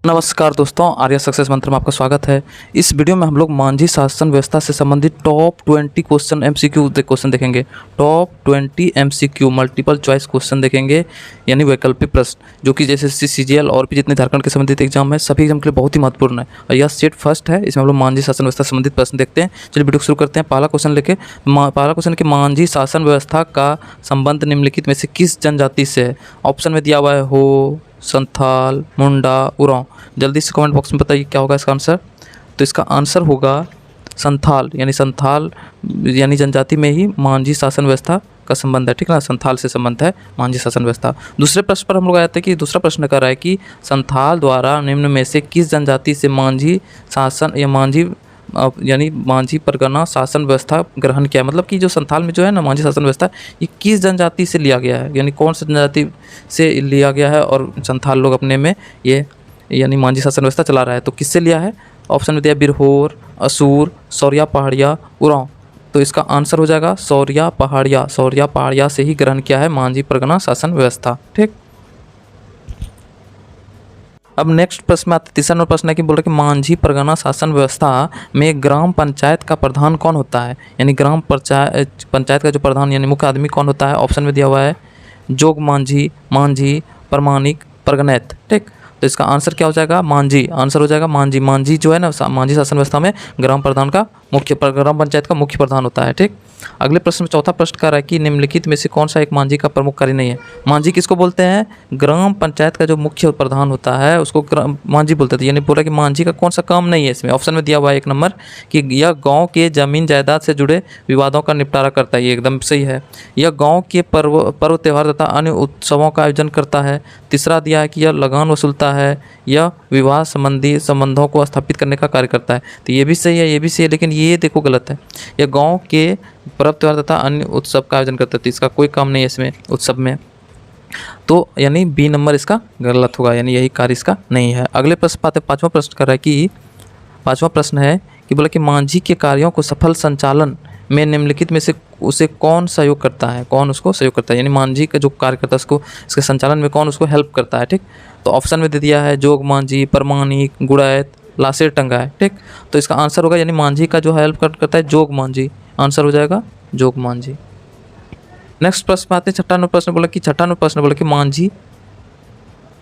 नमस्कार दोस्तों, आर्या सक्सेस मंत्र में आपका स्वागत है। इस वीडियो में हम लोग मांझी शासन व्यवस्था से संबंधित टॉप 20 क्वेश्चन एमसीक्यू क्वेश्चन देखेंगे। Top 20 MCQ multiple choice question देखेंगे, यानी वैकल्पिक प्रश्न, जो कि जैसे सीजीएल और भी जितने झारखंड के संबंधित एग्जाम है सभी एग्जाम के लिए बहुत ही महत्वपूर्ण है। और यह सेट फर्स्ट है, इसमें हम लोग मांझी शासन व्यवस्था से संबंधित प्रश्न देखते हैं। चलिए वीडियो शुरू करते हैं। पहला क्वेश्चन कि मांझी शासन व्यवस्था का संबंध निम्नलिखित में से किस जनजाति से है। ऑप्शन में दिया हुआ है हो, संथाल, मुंडा, उरांव। जल्दी से कमेंट बॉक्स में बताइए क्या होगा इसका आंसर। तो इसका आंसर होगा संथाल, यानी जनजाति में ही मांझी शासन व्यवस्था का संबंध है। ठीक है ना, संथाल से संबंध है मांझी शासन व्यवस्था। दूसरे प्रश्न पर हम लोग आए थे कि दूसरा प्रश्न कर रहा है कि संथाल द्वारा निम्न में से किस जनजाति से मांझी शासन या मांझी परगना शासन व्यवस्था ग्रहण किया। मतलब कि जो संथाल में जो है ना मांझी शासन व्यवस्था, ये किस जनजाति से लिया गया है, यानी कौन सी जनजाति से लिया गया है और संथाल लोग अपने में ये यानी मांझी शासन व्यवस्था चला रहा है। तो किससे लिया है। ऑप्शन में दिया बिरहोर, असूर, सौरिया पहाड़िया, उरांव। तो इसका आंसर हो जाएगा सौरिया पहाड़िया से ही ग्रहण किया है मांझी परगना शासन व्यवस्था। ठीक, अब नेक्स्ट प्रश्न में आते, तीसरा नंबर प्रश्न है कि बोल रहे कि मांझी परगना शासन व्यवस्था में ग्राम पंचायत का प्रधान कौन होता है, यानी ग्राम पंचायत का जो प्रधान यानी मुख्य आदमी कौन होता है। ऑप्शन में दिया हुआ है जोग मांझी, प्रमाणिक, परगनैत। ठीक, तो इसका आंसर क्या हो जाएगा, मांझी। आंसर हो जाएगा मांझी। मांझी जो है ना मांझी शासन व्यवस्था में ग्राम पंचायत का मुख्य प्रधान होता है। ठीक, अगले प्रश्न में चौथा प्रश्न कर रहा है कि निम्नलिखित में से कौन सा एक मांझी का प्रमुख कार्य नहीं है। मांझी किसको बोलते हैं, ग्राम पंचायत का जो मुख्य प्रधान होता है उसको मांझी बोलते थे। यानी बोला कि मांझी का कौन सा काम नहीं है इसमें। ऑप्शन में दिया हुआ है 1 नंबर कि यह गाँव के जमीन जायदाद से जुड़े विवादों का निपटारा करता है, ये एकदम सही है। यह गाँव के पर्व त्यौहार तथा अन्य उत्सवों का आयोजन करता है। तीसरा दिया है कि यह लगान वसूलता है, यह विवाह संबंधी संबंधों को स्थापित करने का कार्य करता है। तो ये भी सही है, ये भी सही है, लेकिन ये देखो गलत है। यह गांव के पर्व त्यौहार तथा अन्य उत्सव का आयोजन करता है, तो इसका कोई काम नहीं है इसमें उत्सव में। तो यानी बी नंबर इसका गलत होगा, यानी यही कार्य इसका नहीं है। अगले प्रश्न पाते, पांचवा प्रश्न कर रहा है कि पांचवा प्रश्न है कि बोला कि मांझी के कार्यों को सफल संचालन में निम्नलिखित में से उसे कौन सहयोग करता है, कौन उसको सहयोग करता है, यानी मांझी का जो कार्य करता है उसको इसके संचालन में कौन उसको हेल्प करता है। ठीक, तो ऑप्शन में दे दिया है जोग मांझी, प्रमाणिक, गुड़ैत, लासेर टंगाए। ठीक, तो इसका आंसर होगा यानी मांझी का जो हेल्प करता है जोग मांझी। आंसर हो जाएगा जोग मांझी। नेक्स्ट प्रश्न में आते हैं, छठा नंबर प्रश्न बोला कि मांझी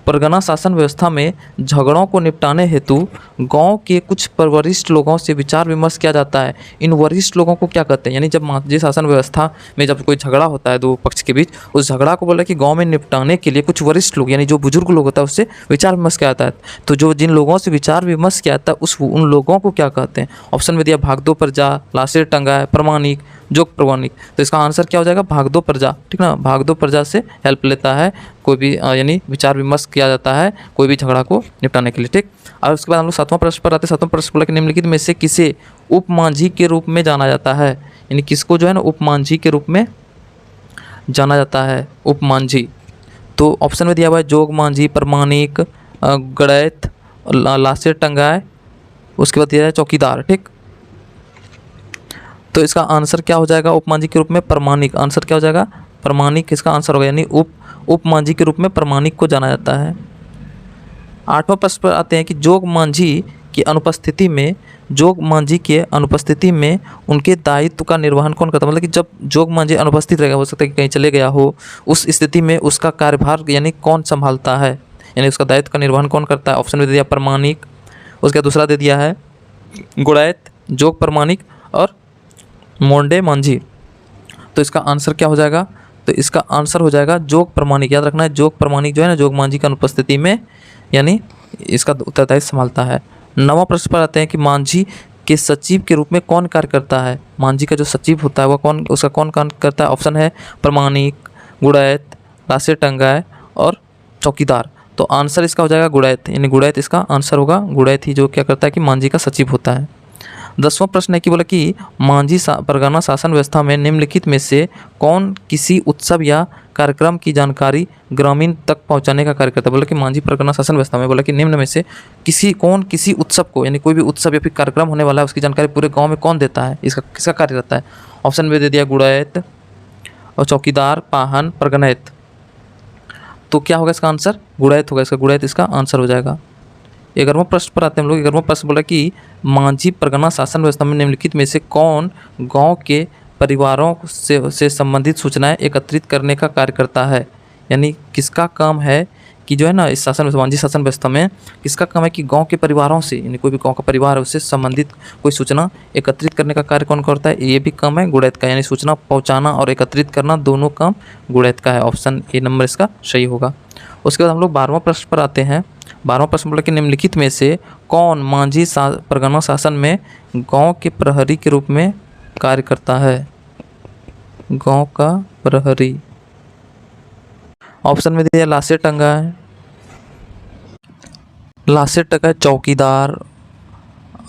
परगना शासन व्यवस्था में झगड़ों को निपटाने हेतु गांव के कुछ वरिष्ठ लोगों से विचार विमर्श किया जाता है। इन वरिष्ठ लोगों को क्या कहते हैं, यानी जब मांझी शासन व्यवस्था में जब कोई झगड़ा होता है दो पक्ष के बीच, उस झगड़ा को बोला कि गांव में निपटाने के लिए कुछ वरिष्ठ लोग यानी जो बुजुर्ग लोग होता है उससे विचार विमर्श किया जाता है। तो जो जिन लोगों से विचार विमर्श किया जाता है उन लोगों को क्या कहते हैं। ऑप्शन में दिया भागदो प्रजा, लासेर टंगाए, प्रमाणिक, जोग प्रमाणिक। तो इसका आंसर क्या हो जाएगा, भागदो प्रजा। ठीक ना, भागदो प्रजा से हेल्प लेता है कोई भी यानी विचार विमर्श किया जाता है कोई भी झगड़ा को निपटाने के लिए। ठीक, और उसके बाद हम लोग सातवां प्रश्न पर आते हैं। सातवां प्रश्न बोला कि निम्नलिखित में से किसे उप मांझी के रूप में जाना जाता है, यानी किसको जो है ना उप मांझी के रूप में जाना जाता है, उप मांझी। तो ऑप्शन में दिया हुआ है जोग मांझी, प्रमाणिक, गड़ैत, लासेर टंगाए, उसके बाद दिया है चौकीदार। ठीक, तो इसका आंसर क्या हो जाएगा, उप मांझी के रूप में प्रमाणिक। आंसर क्या हो जाएगा, प्रमाणिक इसका आंसर होगा, यानी उप मांझी के रूप में प्रमाणिक को जाना जाता है। आठवां प्रश्न पर आते हैं कि जोग मांझी की अनुपस्थिति में उनके दायित्व का निर्वहन कौन करता है। मतलब कि जब जोग मांझी अनुपस्थित रहेगा, हो सकता है कि कहीं चले गया हो, उस स्थिति में उसका कार्यभार यानी कौन संभालता है, यानी उसका दायित्व का निर्वहन कौन करता है। ऑप्शन में दे दिया प्रमाणिक, उसका दूसरा दे दिया है गुड़ैत, जोग प्रमाणिक और मोंडे मांझी। तो इसका आंसर क्या हो जाएगा, तो इसका आंसर हो जाएगा जोग प्रमाणिक। याद रखना है जोग प्रमाणिक जो है ना जोग मांझी की अनुपस्थिति में यानी इसका उत्तरदायित्व संभालता है। नवा प्रश्न पर आते हैं कि मांझी के सचिव के रूप में कौन कार्य करता है। मांझी का जो सचिव होता है वह कौन काम करता है। ऑप्शन है प्रमाणिक, गुड़ैत, लासेर टंगाए और चौकीदार। तो आंसर इसका हो जाएगा गुड़ैत, यानी गुड़ैत इसका आंसर होगा। गुड़ैत ही जो क्या करता है कि मांझी का सचिव होता है। 10वां प्रश्न है कि बोला कि मांझी परगना शासन व्यवस्था में निम्नलिखित में से कौन किसी उत्सव या कार्यक्रम की जानकारी ग्रामीण तक पहुंचाने का कार्य करता है। बोला कि मांझी परगना शासन व्यवस्था में बोला कि निम्न में से किसी उत्सव को यानी कोई भी उत्सव या फिर कार्यक्रम होने वाला है उसकी जानकारी पूरे गाँव में कौन देता है, इसका किसका कार्य रहता है। ऑप्शन में दे दिया गुड़ैत और चौकीदार, पाहन, परगनैत। तो क्या होगा इसका आंसर, गुड़ैत होगा। इसका गुड़ैत इसका आंसर हो जाएगा। 11वां प्रश्न पर आते हैं हम लोग। 11वां प्रश्न बोला कि मांझी परगना शासन व्यवस्था में निम्नलिखित में से कौन गांव के परिवारों से संबंधित सूचनाएं एकत्रित करने का कार्य करता है। यानी किसका काम है कि जो है ना इस शासन मांझी शासन व्यवस्था में किसका काम है कि गांव के परिवारों से, यानी कोई भी गांव का परिवार है उससे संबंधित कोई सूचना एकत्रित करने का कार्य कौन करता है। ये भी काम है गुड़ैत का, यानी सूचना पहुंचाना और एकत्रित करना दोनों काम गुड़ैत का है। ऑप्शन ए नंबर इसका सही होगा। उसके बाद हम लोग 12वां प्रश्न पर आते हैं। 12वां प्रश्न बोला कि निम्नलिखित में से कौन मांझी परगना शासन में गांव के प्रहरी के रूप में कार्य करता है। गांव का प्रहरी, ऑप्शन में दिया लाशें टंगा है, लाशें टंगा है, चौकीदार,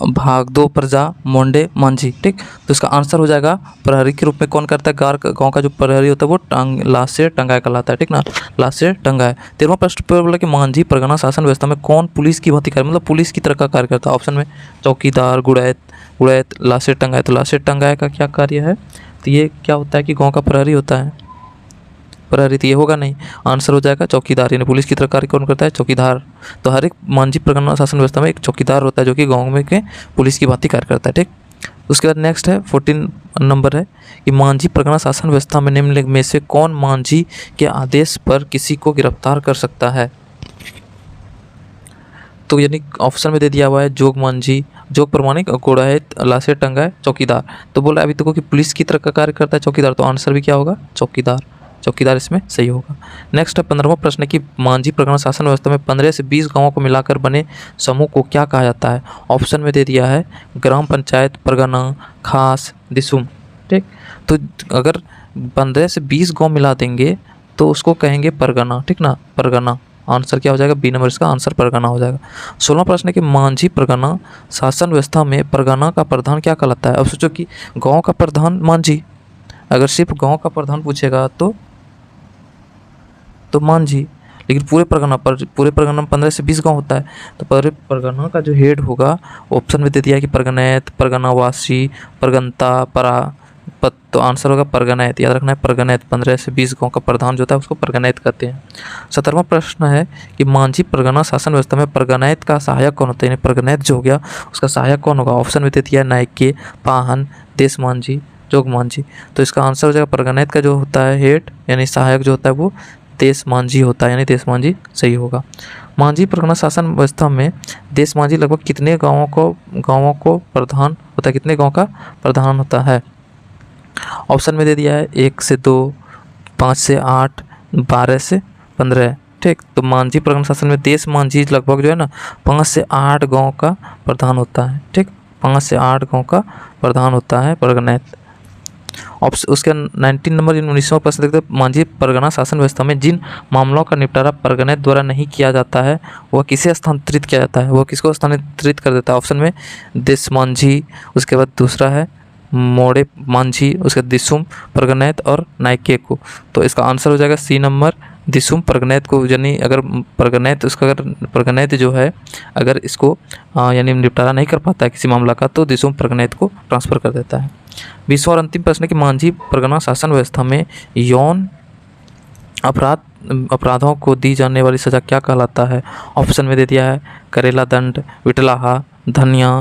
भाग दो प्रजा, मोंडे, मांझी। ठीक, तो इसका आंसर हो जाएगा प्रहरी के रूप में कौन करता है। गांव का जो प्रहरी होता है वो लाशें टंगाए कहलाता है। ठीक ना, लाशें टंगाए। 13वां प्रश्न पर बोला कि मांझी परगना शासन व्यवस्था में कौन पुलिस की भांति कार्य, मतलब पुलिस की तरह का कार्य करता है। ऑप्शन में चौकीदार, गुड़ैत, लाशें टंगाए। तो लाशें टंगाए का क्या कार्य है, तो ये क्या होता है कि गाँव का प्रहरी होता है। प्रहरी तो ये होगा नहीं, आंसर हो जाएगा चौकीदार, यानी पुलिस की तरह कार्य कौन करता है, चौकीदार। तो हर एक मांझी परगना शासन व्यवस्था में एक चौकीदार होता है जो कि गांव में के पुलिस की भांति कार्य करता है। ठीक, उसके बाद नेक्स्ट है 14 नंबर है कि मांझी परगना शासन व्यवस्था में निम्नलिखित में से कौन मांझी के आदेश पर किसी को गिरफ्तार कर सकता है। तो यानी ऑप्शन में दे दिया हुआ है जोग मांझी, जोग प्रमाणिक, गुड़ैत, लाशें टंगाए, चौकीदार। तो बोला अभी तक कि पुलिस की तरह का कार्य करता है चौकीदार, तो आंसर भी क्या होगा चौकीदार। चौकीदार इसमें सही होगा। नेक्स्ट है 15वां प्रश्न है कि मांझी परगना शासन व्यवस्था में 15 से 20 गांवों को मिलाकर बने समूह को क्या कहा जाता है। ऑप्शन में दे दिया है ग्राम पंचायत, परगना, खास, दिसुम। ठीक, तो अगर 15 से 20 गांव मिला देंगे तो उसको कहेंगे परगना। ठीक ना, परगना। आंसर क्या हो जाएगा, बी नंबर इसका आंसर परगना हो जाएगा। 16वां प्रश्न है कि मांझी परगना शासन व्यवस्था में परगना का प्रधान क्या कहलाता है। अब सोचो कि गाँव का प्रधान मांझी, अगर सिर्फ गाँव का प्रधान पूछेगा तो मांझी, लेकिन पूरे परगना में 15 से 20 गांव होता है, तो पूरे परगना का जो हेड होगा ऑप्शन में दे दिया है कि परगनैत, परगनावासी, परगनता, तो आंसर होगा परगनैत। याद रखना है परगनैत, 15 से 20 गांव का प्रधान जो होता है उसको परगनैत कहते हैं। 17वां प्रश्न है कि मांझी परगना शासन व्यवस्था में परगनैत का सहायक कौन होता है, यानी परगनैत जो हो गया उसका सहायक कौन होगा। ऑप्शन में दे दिया है नायके, पाहन, देश मांझी, जोग मांझी। तो इसका आंसर हो जाएगा परगनैत का जो होता है हेड यानी सहायक जो होता है वो देश मांझी होता है, यानी देश मांझी सही होगा। मांझी परगना शासन व्यवस्था में देश मांझी लगभग कितने गांवों को प्रधान होता है, कितने गांव का प्रधान होता है। ऑप्शन में दे दिया है 1 से 2, 5 से 8, 12 से 15। ठीक, तो मांझी परगना शासन में देश मांझी लगभग जो है ना 5 से 8 गाँव का प्रधान होता है। ठीक, 5 से 8 गाँव का प्रधान होता है परगनैत। उसके 19 नंबर 19वां प्रश्न देखते हैं, मांझी परगना शासन व्यवस्था में जिन मामलों का निपटारा परगनैत द्वारा नहीं किया जाता है वह किसे स्थानांतरित किया जाता है, वह किसको स्थानांतरित कर देता है। ऑप्शन में देश मांझी, उसके बाद दूसरा है मोड़े मांझी, उसके दिसुम परगनैत और नायके को। तो इसका आंसर हो जाएगा सी नंबर दिसुम परगनैत को, यानी अगर परगनैत उसका अगर परगनैत जो है अगर इसको यानी निपटारा नहीं कर पाता है किसी मामला का तो दिसुम परगनैत को ट्रांसफ़र कर देता है। 20वां और अंतिम प्रश्न है कि मांझी परगना शासन व्यवस्था में यौन अपराधों को दी जाने वाली सज़ा क्या कहलाता है। ऑप्शन में दे दिया है करेला दंड, विटलाहा, धनिया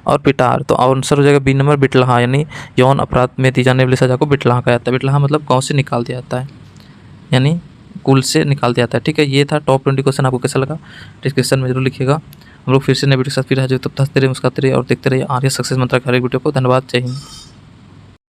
और पिटार। तो आंसर हो जाएगा बी नंबर बिटलाहा, यानी यौन अपराध में दी जाने वाली सज़ा को बिटलाहा कहा जाता है। बिटलाहा मतलब गाँव से निकाल दिया जाता है, यानी कुल से निकाल दिया जाता है। ठीक है, ये था टॉप 20 क्वेश्चन। आपको कैसा लगा डिस्क्रिप्शन में जरूर लिखिएगा। हम लोग फिर से नए वीडियो के साथ फिर हाजिर, तब तक हंसते रहिए, मुस्कुराते रहिए और देखते रहिए आर्य सक्सेस मंत्रा का हर एक वीडियो को। धन्यवाद, जय हिंद।